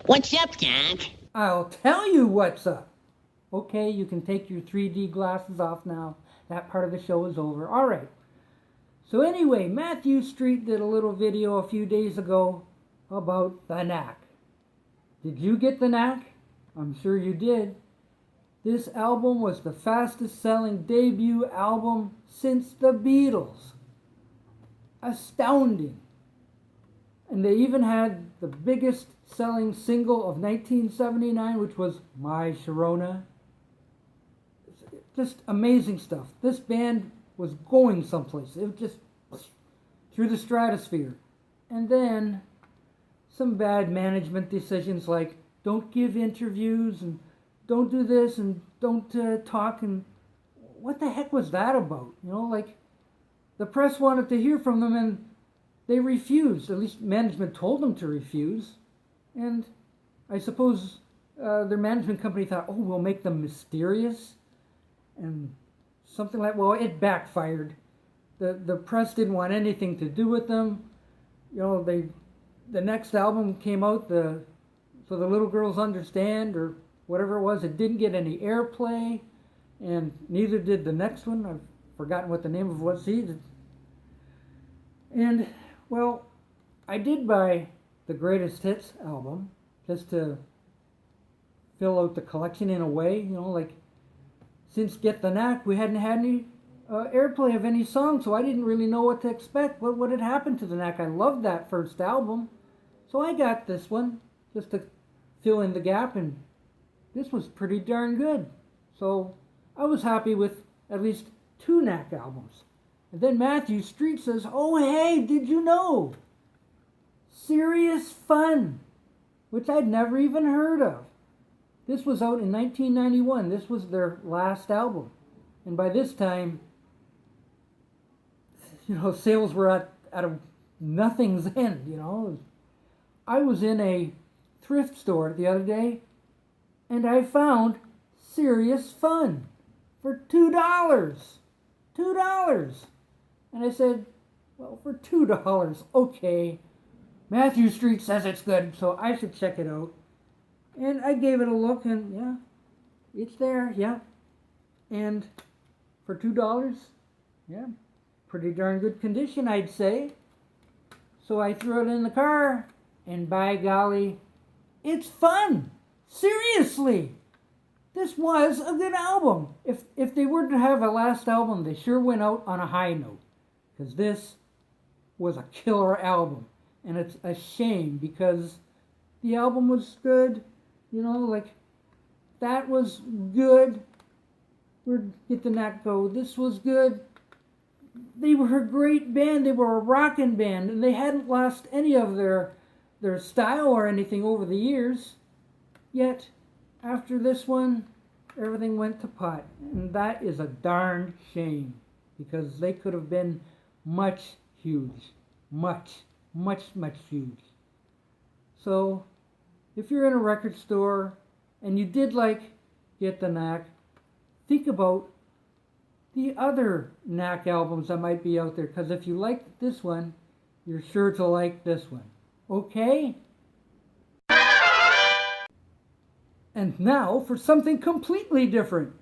What's up, Doc? I'll tell you what's up. Okay, you can take your 3D glasses off now. That part of the show is over. All right. So anyway, Matthew Street did a little video a few days ago about The Knack. Did you get The Knack? I'm sure you did. This album was the fastest selling debut album since the Beatles. Astounding. And they even had the biggest selling single of 1979, which was My Sharona. Just amazing stuff. This band was going someplace. It was just through the stratosphere. And then some bad management decisions like don't give interviews and don't do this and don't talk. And what the heck was that about? You know, like the press wanted to hear from them and they refused. At least management told them to refuse. And I suppose their management company thought, oh, we'll make them mysterious. And something like, well, it backfired. The press didn't want anything to do with them. You know, the next album came out, So the Little Girls Understand, or whatever it was, it didn't get any airplay. And neither did the next one. I've forgotten what the name of it was. And, well, I did buy the Greatest Hits album just to fill out the collection in a way, you know, like since Get The Knack we hadn't had any airplay of any song, so I didn't really know what to expect. What had happened to The Knack? I loved that first album, so I got this one just to fill in the gap, and this was pretty darn good. So I was happy with at least 2 Knack albums. And then Matthew Street says, oh hey, did you know? Serious Fun, which I'd never even heard of. This was out in 1991. This was their last album. And by this time, you know, sales were at a nothing's end, you know. I was in a thrift store the other day, and I found Serious Fun for $2. $2. And I said, well, for $2, okay. Matthew Street says it's good, so I should check it out. And I gave it a look, and yeah, it's there, yeah. And for $2, yeah, pretty darn good condition, I'd say. So I threw it in the car, and by golly, it's fun. Seriously, this was a good album. If they were to have a last album, they sure went out on a high note, because this was a killer album. And it's a shame because the album was good, you know, like that was good. Where'd Get The Knack go? This was good. They were a great band. They were a rockin' band, and they hadn't lost any of their style or anything over the years. Yet, after this one, everything went to pot. And that is a darn shame because they could have been much huge. Much huge. So, if you're in a record store and you did like Get The Knack, think about the other Knack albums that might be out there, because if you like this one, you're sure to like this one. Okay? And now for something completely different.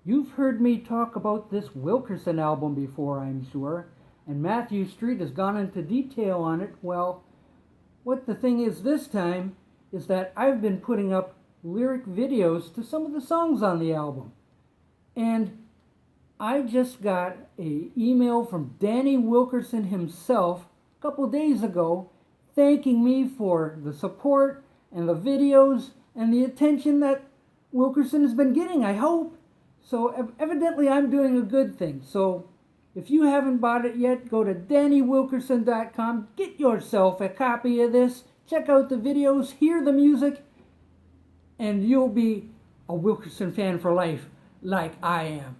You've heard me talk about this Wilkerson album before, I'm sure, and Matthew Street has gone into detail on it. Well, what the thing is this time is that I've been putting up lyric videos to some of the songs on the album. And I just got an email from Danny Wilkerson himself a couple days ago thanking me for the support and the videos and the attention that Wilkerson has been getting, I hope. So evidently I'm doing a good thing. So if you haven't bought it yet, go to DannyWilkerson.com, get yourself a copy of this, check out the videos, hear the music, and you'll be a Wilkerson fan for life, like I am.